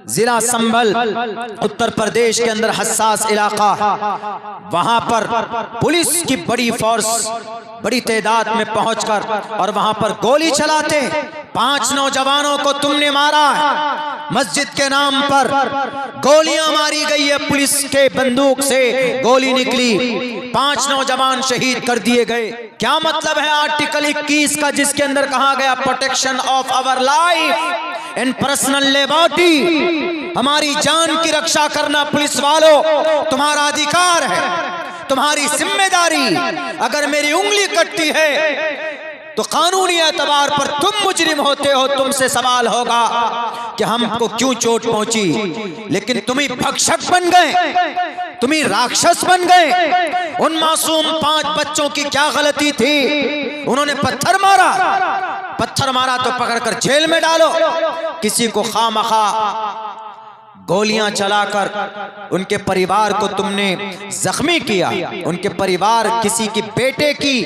जिला संभल उत्तर प्रदेश के अंदर हसास इलाका, वहां पर पुलिस की बड़ी फोर्स बड़ी तादाद में पहुंचकर और वहां पर गोली चलाते 5 नौजवानों को तुमने मारा है। मस्जिद के नाम पर गोलियां मारी गई है, पुलिस के बंदूक से गोली निकली, 5 नौजवान शहीद कर दिए गए। क्या मतलब है आर्टिकल 21 का, जिसके अंदर कहा गया protection of our life and personal liberty, हमारी जान की रक्षा करना पुलिस वालों तुम्हारा अधिकार है, तुम्हारी जिम्मेदारी। अगर मेरी उंगली कटती है तो कानूनी एतबार पर तुम मुजरिम होते हो, तुमसे सवाल होगा कि हमको क्यों चोट पहुंची। लेकिन तुम ही भक्षक बन गए, तुम ही राक्षस बन गए। उन मासूम 5 बच्चों की क्या गलती थी? उन्होंने पत्थर मारा तो पकड़कर जेल में डालो। किसी को खामखा गोलियां चलाकर उनके परिवार को तुमने जख्मी किया। उनके परिवार, किसी की बेटे की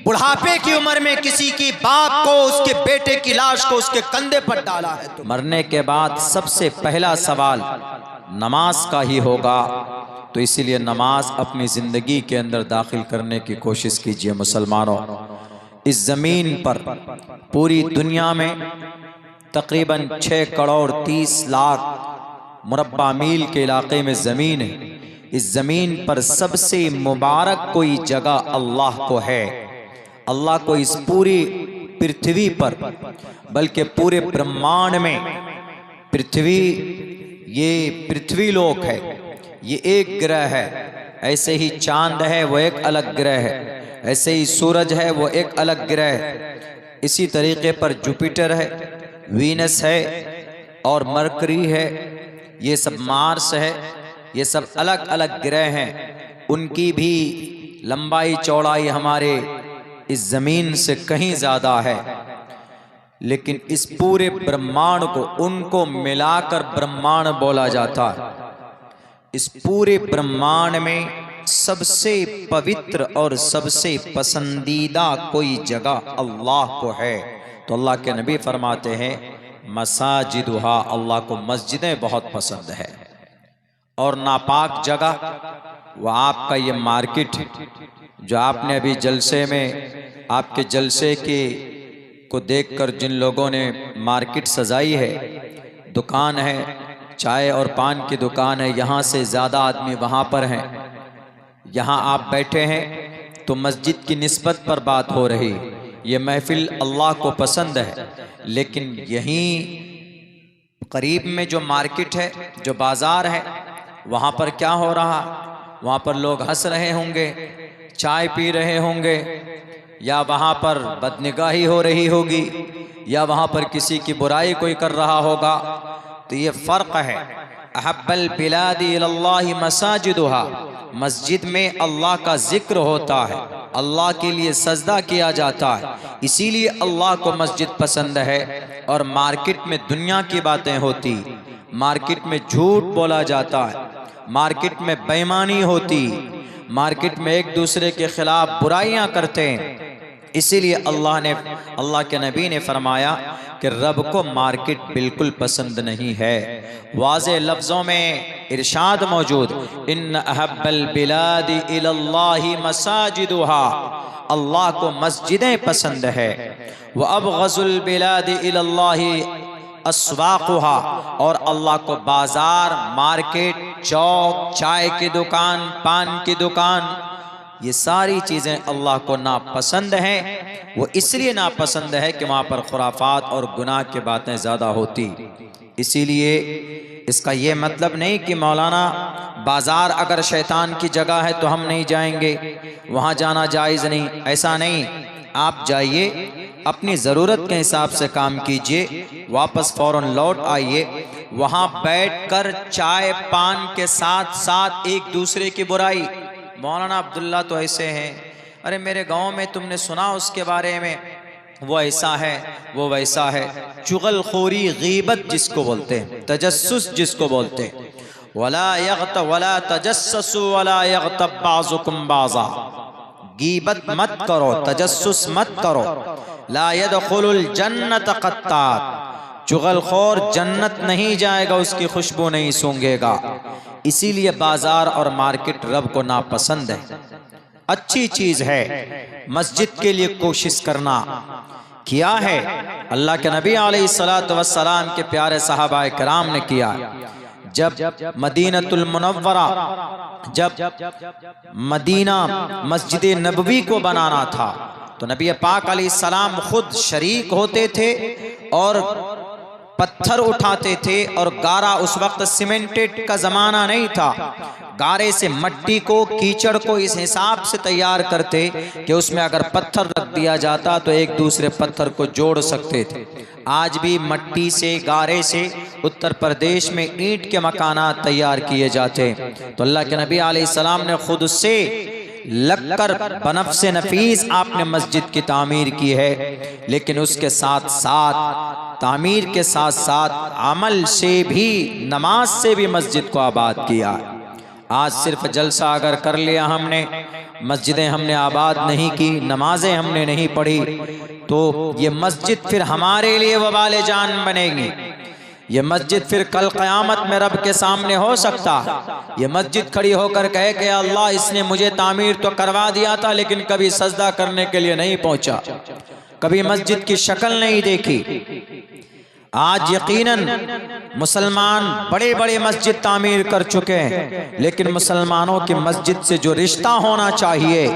बुढ़ापे की उम्र में किसी की बाप को, उसके बेटे की लाश को उसके कंधे पर डाला है। तो मरने के बाद सबसे पहला सवाल नमाज का ही होगा, तो इसीलिए नमाज अपनी जिंदगी के अंदर दाखिल करने की कोशिश कीजिए। मुसलमानों, इस जमीन पर पूरी दुनिया में तकरीबन 6 करोड़ 30 लाख मुरब्बा मील के इलाके में ज़मीन है। इस ज़मीन पर सबसे मुबारक कोई जगह अल्लाह को है। अल्लाह को इस पूरी पृथ्वी पर, बल्कि पूरे ब्रह्मांड में, पृथ्वी, ये पृथ्वी लोक है, ये एक ग्रह है। ऐसे ही चांद है, वो एक अलग ग्रह है। ऐसे ही सूरज है, वो एक अलग ग्रह है। इसी तरीके पर जुपिटर है, वीनस है और मरकरी है, ये सब मार्स है। ये सब अलग अलग ग्रह हैं। उनकी भी लंबाई चौड़ाई हमारे इस ज़मीन से कहीं ज़्यादा है, लेकिन इस पूरे ब्रह्मांड को, उनको मिलाकर ब्रह्मांड बोला जाता है। इस पूरे ब्रह्मांड में सबसे पवित्र और सबसे पसंदीदा कोई जगह अल्लाह को है। तो अल्लाह के नबी फरमाते हैं मसाजिदुहा, अल्लाह को मस्जिदें बहुत पसंद है। और नापाक जगह वह आपका ये मार्केट जो आपने अभी जलसे में, आपके जलसे के को देखकर जिन लोगों ने मार्केट सजाई है, दुकान है, चाय और पान की दुकान है, यहाँ से ज़्यादा आदमी वहाँ पर हैं। यहाँ आप बैठे हैं तो मस्जिद की निस्बत पर बात हो रही। ये महफिल अल्लाह को पसंद है, लेकिन यहीं करीब में जो मार्केट है, जो बाज़ार है, वहाँ पर क्या हो रहा? वहाँ पर लोग हंस रहे होंगे, चाय पी रहे होंगे, या वहाँ पर बदनिगाही हो रही होगी, या वहाँ पर किसी की बुराई कोई कर रहा होगा। तो ये फ़र्क है। अहब्बल बिलादी इलल्लाहि मसाजिदुहा, मस्जिद में अल्लाह का जिक्र होता है, अल्लाह के लिए सजदा किया जाता है, इसीलिए अल्लाह को मस्जिद पसंद है। और मार्केट में दुनिया की बातें होती, मार्केट में झूठ बोला जाता है, मार्केट में बेईमानी होती, मार्केट में एक दूसरे के खिलाफ बुराइयां करते हैं। इसीलिए अल्लाह के नबी ने फरमाया कि रब को मार्केट बिल्कुल पसंद नहीं है। वाज़े लफ्ज़ों में इरशाद मौजूद, इन्न अहब्बल बिलादी इलल्लाहि मसाजिदुहा, अल्लाह को मस्जिदें पसंद है। व अबग़ज़ुल बिलादी इलल्लाहि अस्वाक़ुहा, और अल्लाह को बाज़ार, मार्केट, चौक, चाय की दुकान, पान की दुकान, ये सारी चीज़ें अल्लाह को नापसंद हैं। वो इसलिए नापसंद है कि वहाँ पर खुराफात और गुनाह की बातें ज़्यादा होती। इसीलिए इसका ये मतलब नहीं कि मौलाना बाज़ार अगर शैतान की जगह है तो हम नहीं जाएंगे, वहाँ जाना जायज़ नहीं, ऐसा नहीं। आप जाइए, अपनी ज़रूरत के हिसाब से काम कीजिए, वापस फ़ौरन लौट आइए। वहाँ बैठकर चाय पान के साथ साथ एक दूसरे की बुराई, मौलाना अब्दुल्ला तो ऐसे हैं, अरे मेरे गांव में तुमने सुना उसके बारे में, वो ऐसा है, वो वैसा है। चुगलखोरी, गीबत जिसको बोलते हैं, तजस्सुस जिसको बोलते हैं, वला तजस्ससु वला यग़तब बाज़ुकुम बाज़ा, गीबत मत करो, तजस्सुस मत करो। ला यदखुलुल जन्नत क़त्तात, चुगलखोर जन्नत नहीं जाएगा, उसकी खुशबू नहीं सूंघेगा। इसीलिए बाजार और मार्केट रब को नापसंद है। अच्छी चीज है मस्जिद के लिए कोशिश करना। किया है अल्लाह के नबी अलैहिस्सलातु वस्सलाम के प्यारे सहाबाए किराम ने किया। जब मदीनतुल मुनव्वरा, जब मदीना मस्जिद नबवी को बनाना था तो नबी पाक अलैहिस्सलाम खुद शरीक होते थे और पत्थर उठाते थे। और गारा, उस वक्त सीमेंटेड का जमाना नहीं था, गारे से मट्टी को, कीचड़ को इस हिसाब से तैयार करते कि उसमें अगर पत्थर रख दिया जाता तो एक दूसरे पत्थर को जोड़ सकते थे। आज भी मट्टी से, गारे से उत्तर प्रदेश में ईंट के मकानात तैयार किए जाते। तो अल्लाह के नबी अलैहिस्सलाम ने खुद से लगकर बनफ्से नफीस आपने मस्जिद की तामीर की है। लेकिन उसके साथ साथ, तामीर के साथ साथ अमल से भी, नमाज से भी मस्जिद को आबाद किया। आज सिर्फ जलसा अगर कर लिया हमने, मस्जिदें हमने आबाद नहीं की, नमाजें हमने नहीं पढ़ी, तो ये मस्जिद फिर हमारे लिए वबाले जान बनेगी। ये मस्जिद फिर कल क़यामत में रब के सामने हो सकता। ये मस्जिद खड़ी होकर कहे कि अल्लाह, इसने मुझे तामीर तो करवा दिया था लेकिन कभी सजदा करने के लिए नहीं पहुंचा, कभी मस्जिद की शक्ल नहीं देखी। आज यकीनन मुसलमान बड़े बड़े मस्जिद तामीर कर चुके हैं, लेकिन मुसलमानों की मस्जिद से जो रिश्ता होना चाहिए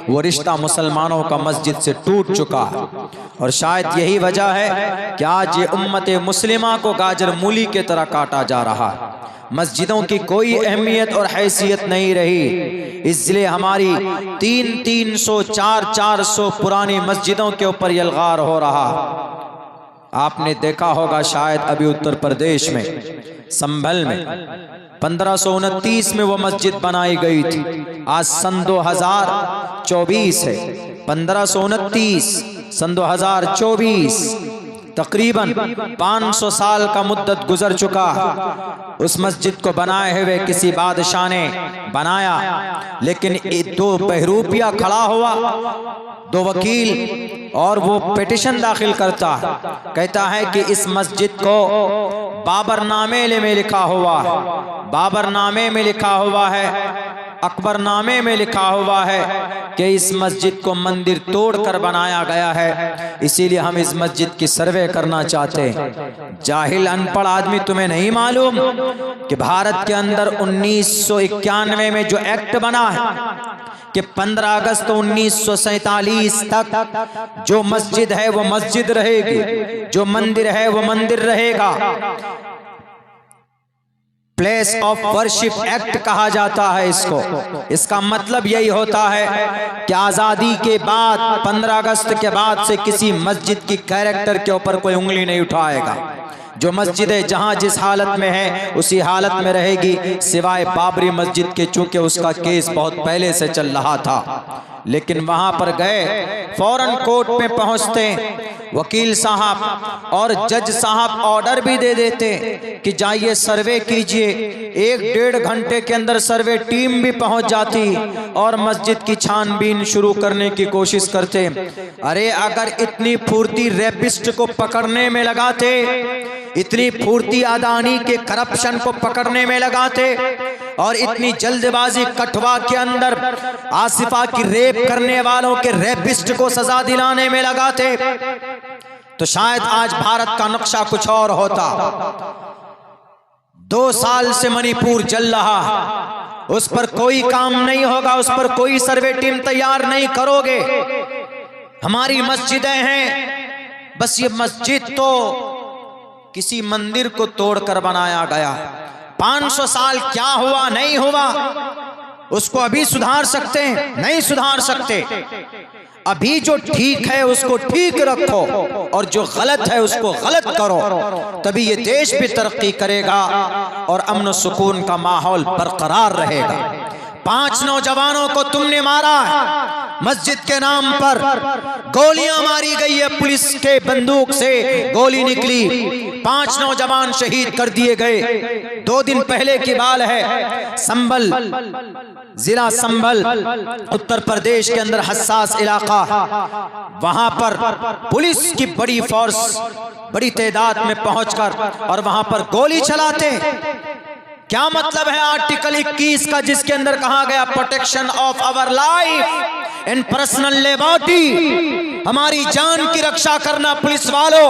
वो रिश्ता मुसलमानों का मस्जिद से टूट चुका है। और शायद यही वजह है कि आज ये उम्मत मुस्लिमा को गाजर मूली के तरह काटा जा रहा है। मस्जिदों की कोई अहमियत और हैसियत नहीं रही, इसलिए हमारी 300-400 400 पुरानी मस्जिदों के ऊपर यलगार हो रहा। आपने देखा होगा शायद अभी उत्तर प्रदेश में संभल में 1529 में वो मस्जिद बनाई गई थी। आज सन 2024 है, 1529 सन 2024, तकरीबन 500 साल का मुद्दत गुजर चुका। उस मस्जिद को बनाए हुए किसी बादशाह ने बनाया, लेकिन 2 बहरूपिया खड़ा हुआ, 2 वकील, और वो पिटिशन दाखिल करता, कहता है कि इस मस्जिद को बाबरनामे में लिखा हुआ है, बाबरनामे में लिखा हुआ है, अकबरनामे में लिखा हुआ है कि इस मस्जिद को मंदिर तोड़कर बनाया गया है, इसीलिए हम इस मस्जिद की सर्वे करना चाहते हैं। जाहिल अनपढ़ आदमी, तुम्हें नहीं मालूम कि भारत के अंदर 1991 में जो एक्ट बना है कि 15 अगस्त 1947 तक जो मस्जिद है वो मस्जिद रहेगी, जो मंदिर है वो मंदिर रहेगा। प्लेस ऑफ वर्शिप एक्ट कहा जाता है इसको। इसका मतलब यही होता है कि आज़ादी के बाद 15 अगस्त के बाद से किसी मस्जिद की कैरेक्टर के ऊपर कोई उंगली नहीं उठाएगा। जो मस्जिदें जहां जिस हालत में है उसी हालत में रहेगी, सिवाय बाबरी मस्जिद के, चूंकि उसका केस बहुत पहले से चल रहा था। लेकिन वहां पर गए, फौरन कोर्ट में पहुंचते, वकील साहब और जज साहब ऑर्डर भी दे देते कि जाइए सर्वे कीजिए। 1-1.5 घंटे के अंदर सर्वे टीम भी पहुंच जाती और मस्जिद की छानबीन शुरू करने की कोशिश करते। अरे अगर इतनी फुर्ती रेपिस्ट को पकड़ने में लगाते, इतनी फुर्ती अदानी के करप्शन को पकड़ने में लगाते, और इतनी जल्दबाजी कठवा के अंदर आसिफा की रेप करने वालों के रेपिस्ट को सजा दिलाने में लगाते, तो शायद आज भारत का नक्शा कुछ और होता। 2 साल से मणिपुर जल रहा, उस पर कोई काम नहीं होगा, उस पर कोई सर्वे टीम तैयार नहीं करोगे। हमारी मस्जिदें हैं, बस ये मस्जिद तो किसी मंदिर को तोड़कर बनाया गया। 500 साल क्या हुआ नहीं हुआ उसको अभी सुधार सकते हैं? नहीं सुधार सकते। अभी जो ठीक है उसको ठीक रखो और जो गलत है उसको गलत करो, तभी ये देश भी तरक्की करेगा और अमन सुकून का माहौल बरकरार रहेगा। 5 नौजवानों को तुमने मारा है, मस्जिद के नाम पर गोलियां मारी गई है, पुलिस के बंदूक से गोली निकली, 5 नौजवान शहीद कर दिए गए। 2 दिन पहले की बात है, संभल जिला संभल उत्तर प्रदेश के अंदर हसास इलाका, वहां पर पुलिस की बड़ी फोर्स बड़ी तादाद में पहुंचकर और वहां पर गोली चलाते। क्या मतलब है आर्टिकल 21 का, जिसके अंदर कहा गया protection of our life and personal liberty, हमारी जान की रक्षा करना पुलिस वालों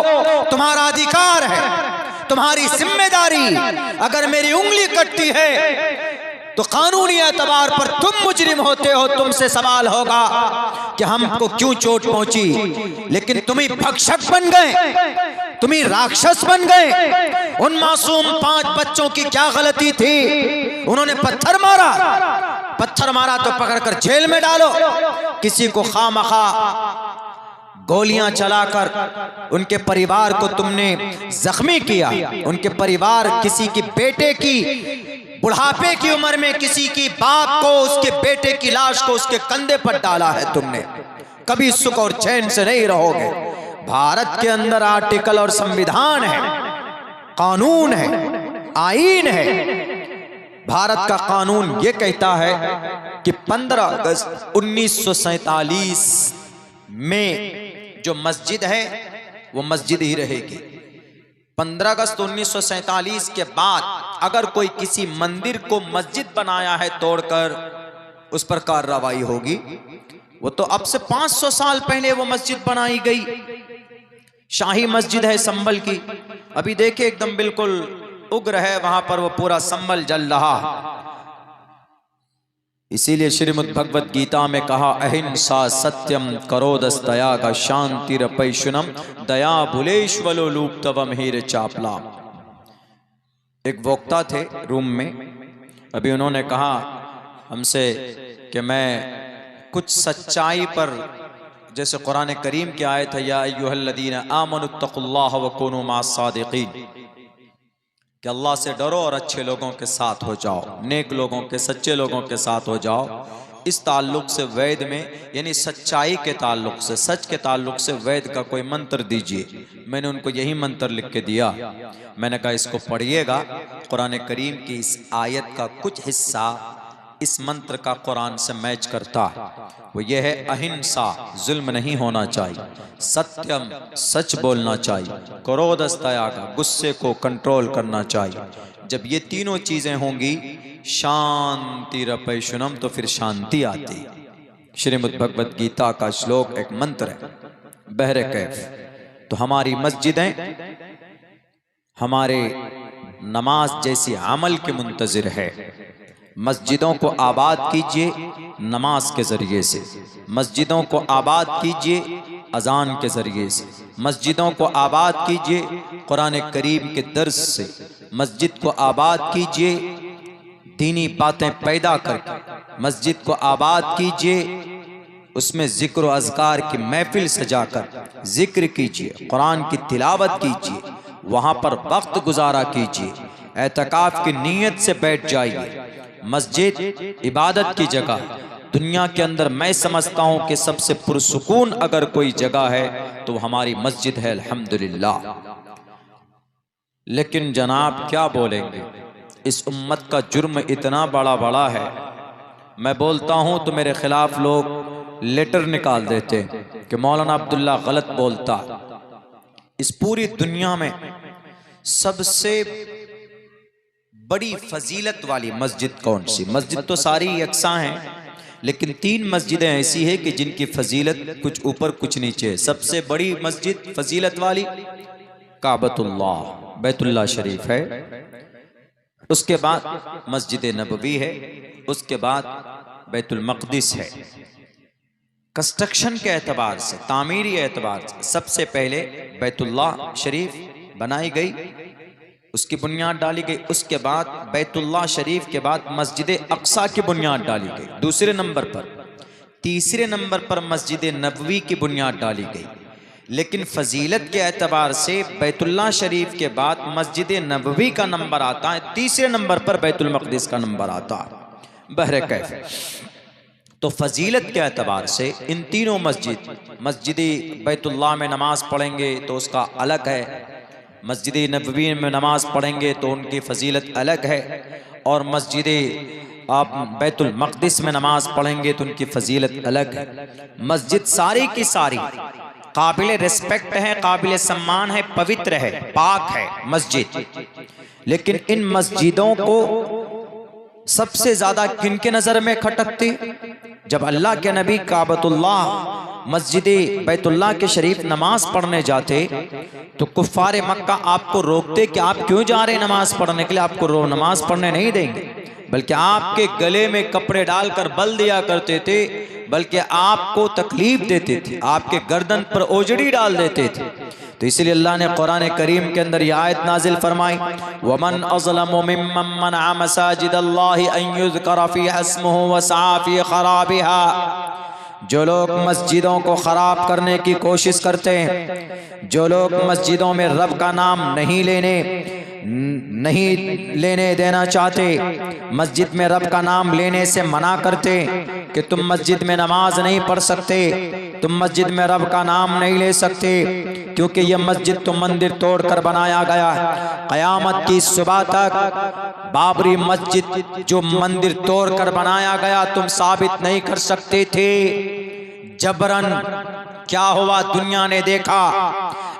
तुम्हारा अधिकार है, तुम्हारी जिम्मेदारी। अगर मेरी उंगली कटती है तो कानूनी एतबार पर तुम मुजरिम होते हो, तुमसे सवाल होगा कि हमको क्यों चोट पहुंची। लेकिन तुम ही भक्षक बन गए, तुम ही राक्षस बन गए। उन मासूम 5 बच्चों की क्या गलती थी? उन्होंने पत्थर मारा तो पकड़कर जेल में डालो। किसी को खामखा गोलियां चलाकर उनके परिवार को तुमने जख्मी किया। उनके परिवार, किसी की बेटे की बुढ़ापे की उम्र में किसी की बाप को, उसके बेटे की लाश को उसके कंधे पर डाला है तुमने। कभी सुख और चैन से नहीं रहोगे। भारत के अंदर आर्टिकल और संविधान है, कानून है, आईन है। भारत का कानून यह कहता है कि 15 अगस्त 1947 में जो मस्जिद है वो मस्जिद ही रहेगी। 15 अगस्त 1947 के बाद अगर कोई किसी मंदिर को मस्जिद बनाया है तोड़कर, उस पर कार्रवाई होगी। वो तो अब से 500 साल पहले वो मस्जिद बनाई गई, शाही मस्जिद है संभल की। अभी देखे एकदम बिल्कुल उग्र है वहां पर, वो पूरा संभल जल रहा। इसीलिए श्रीमद् भगवत गीता में कहा, अहिंसा सत्यम करोदस दया का शांति रपैशुनम दया भुलेश्वलो लूप तवम हीर चापला। एक वक्ता थे रूम में, अभी उन्होंने कहा हमसे कि मैं कुछ सच्चाई पर, जैसे कुरान करीम की आयत है, या अय्युहल्लदीना आमनुत्तकुल्लाह व कूनू मास सादिकीन, कि अल्लाह से डरो और अच्छे लोगों के साथ हो जाओ, नेक लोगों के, सच्चे लोगों के साथ हो जाओ। इस ताल्लुक से वेद में, यानी सच्चाई के ताल्लुक से, सच के ताल्लुक से वेद का कोई मंत्र दीजिए। मैंने उनको यही मंत्र लिख के दिया। मैंने कहा इसको पढ़िएगा, कुरान करीम की इस आयत का कुछ हिस्सा इस मंत्र का कुरान से मैच करता है। वो ये है, अहिंसा, जुल्म नहीं होना चाहिए, सत्यम, सच बोलना चाहिए, क्रोधस दया का, गुस्से को कंट्रोल करना चाहिए। जब ये तीनों चीजें होंगी, शांति रपैशुनम, तो फिर शांति आती। श्रीमद् भगवत गीता का श्लोक, एक मंत्र है, बहरे कैफ। तो हमारी मस्जिदें हमारे नमाज जैसी अमल के मुंतजिर है। मस्जिदों को आबाद कीजिए नमाज के ज़रिए से, मस्जिदों को आबाद कीजिए अजान के ज़रिए से, मस्जिदों को आबाद कीजिए कुरान करीम के दर्स से, मस्जिद को आबाद कीजिए दीनी बातें पैदा करके, मस्जिद को आबाद कीजिए उसमें ज़िक्र व अज़कार की महफिल सजाकर ज़िक्र कीजिए, कुरान की तिलावत कीजिए, वहाँ पर वक्त गुजारा कीजिए, एतकाफ़ की नीयत से बैठ जाइए। मस्जिद इबादत की जगह, दुनिया के अंदर मैं समझता हूं कि सबसे पुरसुकून अगर कोई जगह है तो हमारी मस्जिद है, अल्हम्दुलिल्लाह। लेकिन जनाब क्या बोलेंगे, इस उम्मत का जुर्म इतना बड़ा है, मैं बोलता हूं तो मेरे खिलाफ लोग लेटर निकाल देते कि मौलाना अब्दुल्ला गलत बोलता। इस पूरी दुनिया में सबसे बड़ी फजीलत वाली मस्जिद कौन सी? मस्जिद तो सारी यकसा हैं, लेकिन 3 मस्जिदें ऐसी है कि जिनकी फजीलत कुछ ऊपर कुछ नीचे है। सबसे बड़ी मस्जिद फजीलत वाली काबतुल्लाह, बैतुल्लाह शरीफ है, उसके बाद मस्जिद नबवी है, उसके बाद बैतुल मक़दिस है। कंस्ट्रक्शन के एतबार से, तामीरी एतबार से सबसे पहले बैतुल्लाह शरीफ बनाई गई, उसकी बुनियाद डाली गई। उसके बाद बैतुल्लाह शरीफ के बाद मस्जिद अक्सा की बुनियाद डाली गई दूसरे नंबर पर। तीसरे नंबर पर मस्जिद नबवी की बुनियाद डाली गई। लेकिन फजीलत के एतबार से बैतुल्लाह शरीफ के बाद मस्जिद नबवी का नंबर आता है, तीसरे नंबर पर बैतुल मक़दिस का नंबर आता है। बहरे कैफ, तो तो फजीलत के एतबार से इन तीनों मस्जिद बैतुल्लाह में नमाज पढ़ेंगे तो उसका अलग है, मस्जिद नबवी में नमाज पढ़ेंगे तो उनकी फजीलत अलग है, और मस्जिद आप बैतुल मक़दिस में नमाज पढ़ेंगे तो उनकी फजीलत अलग है। मस्जिद सारी की सारी काबिल रिस्पेक्ट है, काबिल सम्मान है, पवित्र है, पाक है मस्जिद। लेकिन इन मस्जिदों को सबसे ज्यादा किनके नजर में खटकती? जब अल्लाह के नबी काबतुल्लाह मस्जिद बैतुल्लाह के शरीफ नमाज पढ़ने जाते तो कुफ्फारे मक्का आपको रोकते कि आप क्यों जा रहे हैं नमाज पढ़ने के लिए, आपको नमाज पढ़ने नहीं देंगे, बल्कि आपके गले में कपड़े डालकर बल दिया करते थे, बल्कि आपको तकलीफ देते थे, आपके गर्दन पर ओजड़ी डाल देते थे। तो इसलिए अल्लाह ने कुरान करीम के अंदर यह आयत नाजिल फरमाई, वमन अज़लमु मिम्मन मनअ मसाजिदल्लाहि अन युज़करा फ़ीहा इस्मुहु व सआ फ़ी ख़राबिहा। जो लोग मस्जिदों को ख़राब करने की कोशिश करते हैं, जो लोग मस्जिदों में रब का नाम नहीं लेने देना चाहते, मस्जिद में रब का नाम लेने से मना करते कि तुम मस्जिद में नमाज नहीं पढ़ सकते, तुम मस्जिद में रब का नाम नहीं ले सकते, क्योंकि यह मस्जिद तो मंदिर तोड़कर बनाया गया है। क़यामत की सुबह तक बाबरी मस्जिद जो मंदिर तोड़कर बनाया गया तुम साबित नहीं कर सकते थे। जबरन क्या हुआ, दुनिया ने देखा,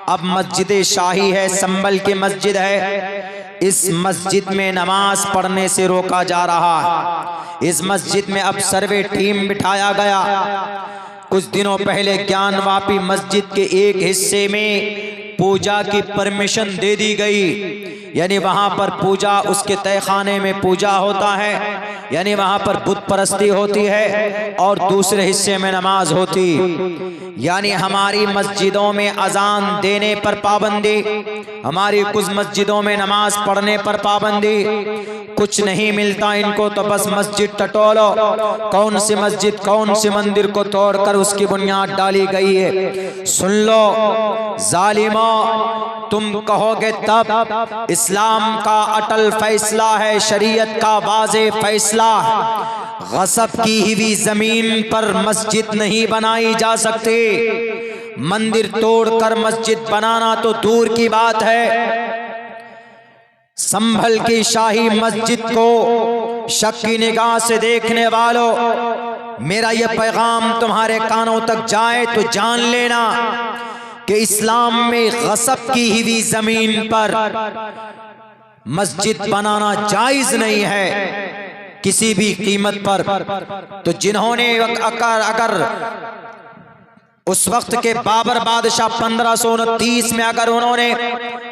अब मस्जिद शाही है, संभल की मस्जिद है, इस मस्जिद में नमाज पढ़ने से रोका जा रहा है। इस मस्जिद में अब सर्वे टीम बिठाया गया। कुछ दिनों पहले ज्ञानवापी मस्जिद के एक हिस्से में पूजा की परमिशन दे दी गई, यानी वहां पर पूजा, उसके तहखाने में पूजा होता है, यानी वहां पर बुत परस्ती होती है, और दूसरे हिस्से में नमाज होती। यानी हमारी मस्जिदों में अजान देने पर पाबंदी, हमारी कुछ मस्जिदों में नमाज पढ़ने पर पाबंदी। कुछ नहीं मिलता इनको तो बस मस्जिद टटोलो। कौन सी मस्जिद, कौन सी मंदिर को तोड़कर उसकी बुनियाद डाली गई है। सुन लो जालिमो, तुम कहोगे तब इस्लाम का अटल फैसला है, शरीयत का वाज़े फैसला, गसब की हुई जमीन पर मस्जिद नहीं बनाई जा सकती। मंदिर तोड़कर मस्जिद बनाना तो दूर की बात है। संभल की शाही मस्जिद को शक की निगाह से देखने वालों, मेरा यह पैगाम तुम्हारे कानों तक जाए तो जान लेना कि इस्लाम में गसब की हुई जमीन पर मस्जिद बनाना जायज नहीं है किसी भी कीमत पर। तो जिन्होंने अगर उस वक्त के बाबर बादशाह 1529 में अगर उन्होंने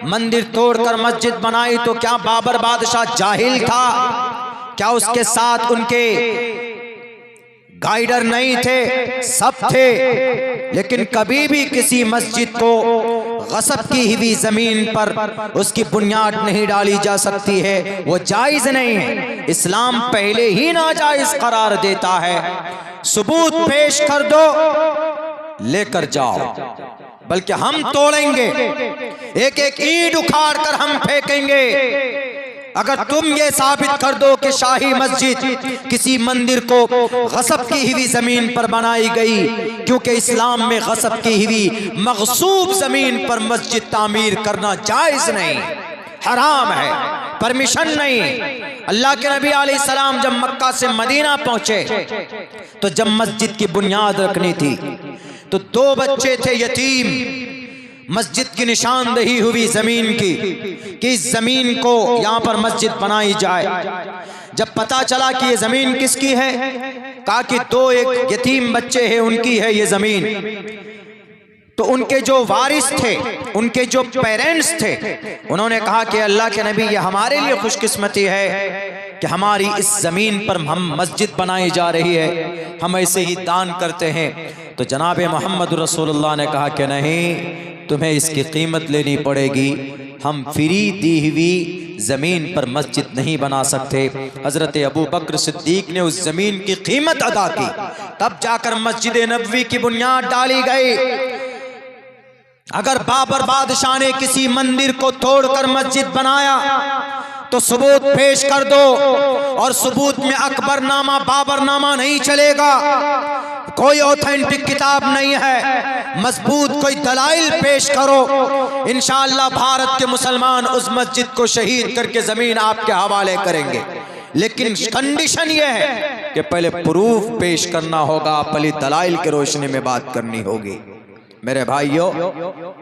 मंदिर तोड़कर मस्जिद बनाई तो क्या बाबर बादशाह जाहिल था? क्या उसके साथ उनके गाइडर नहीं थे? सब थे। लेकिन कभी भी किसी मस्जिद को गसब की हुई जमीन पर उसकी बुनियाद नहीं डाली जा सकती है, वो जायज नहीं है। इस्लाम पहले ही नाजायज करार देता है। सबूत पेश कर दो, लेकर जाओ, बल्कि हम तोड़ेंगे, एक एक ईंट उखाड़ कर हम फेंकेंगे अगर तुम ये साबित कर दो कि शाही मस्जिद किसी मंदिर को गसब की हुई जमीन पर बनाई गई। क्योंकि इस्लाम में गसब की हुई मगसूब जमीन पर मस्जिद तामीर करना जायज नहीं, हराम है, परमिशन नहीं। अल्लाह के नबी अलैहिस्सलाम जब मक्का से मदीना पहुंचे तो जब मस्जिद की बुनियाद रखनी थी तो 2 बच्चे थे यतीम। मस्जिद की निशानदेही हुई जमीन की कि इस जमीन को यहाँ पर मस्जिद बनाई जाए। जब पता चला कि ये जमीन किसकी है, कहा कि 2 एक यतीम बच्चे हैं, उनकी है ये जमीन। तो उनके जो वारिस थे, उनके जो पेरेंट्स थे, उन्होंने कहा कि अल्लाह के नबी, ये हमारे लिए खुशकिस्मती है कि हमारी इस जमीन पर हम मस्जिद बनाई जा रही है, हम ऐसे ही दान करते हैं। तो जनाब मोहम्मद रसूलुल्लाह ने कहा कि नहीं, तुम्हें इसकी कीमत लेनी पड़ेगी, हम फ्री दी हुई जमीन पर मस्जिद नहीं बना सकते। हजरत अबू बकर सिद्दीक ने उस जमीन की कीमत अदा की, तब जाकर मस्जिद नबवी की बुनियाद डाली गई। अगर बाबर बादशाह ने किसी मंदिर को तोड़कर मस्जिद बनाया, तो सबूत पेश कर दो, और सबूत में अकबरनामा बाबरनामा नहीं चलेगा, कोई ऑथेंटिक किताब नहीं है, मजबूत कोई दलाइल पेश करो। इंशाअल्लाह भारत के मुसलमान उस मस्जिद को शहीद करके जमीन आपके हवाले करेंगे, लेकिन कंडीशन यह है कि पहले प्रूफ पेश करना होगा, पहले दलाइल के रोशनी में बात करनी होगी। मेरे भाइयों,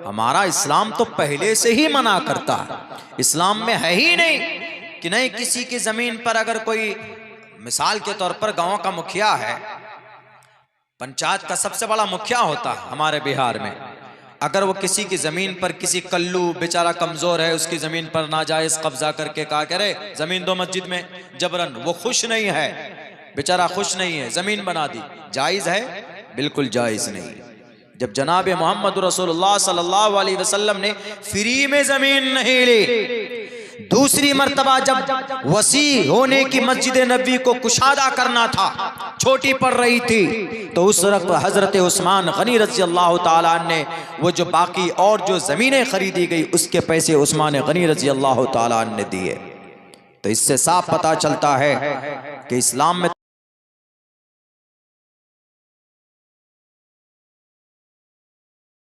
हमारा इस्लाम तो पहले से ही मना करता है, इस्लाम में है ही नहीं कि नहीं किसी की जमीन पर अगर कोई, मिसाल के तौर पर गांव का मुखिया है, पंचायत का सबसे बड़ा मुखिया होता है हमारे बिहार में, अगर वो किसी की जमीन पर, किसी कल्लू बेचारा कमजोर है उसकी जमीन पर नाजायज कब्जा करके कहा करे जमीन दो मस्जिद में जबरन, वो खुश नहीं है, बेचारा खुश नहीं है, जमीन बना दी, जायज है? बिल्कुल जायज नहीं। जब जनाब मोहम्मद रसूलुल्लाह सल्लल्लाहु अलैहि वसल्लम ने फ्री में जमीन नहीं ली, दूसरी मर्तबा जब वसी होने की मस्जिद नबी को कुशादा करना था, छोटी पड़ रही थी, तो उस वक्त हजरत उस्मान गनी रज़ी अल्लाह ताला ने वो जो बाकी और जो जमीनें खरीदी गई उसके पैसे उस्मान गनी रज़ी अल्लाह ताला ने दिए। तो इससे साफ पता चलता है कि इस्लाम में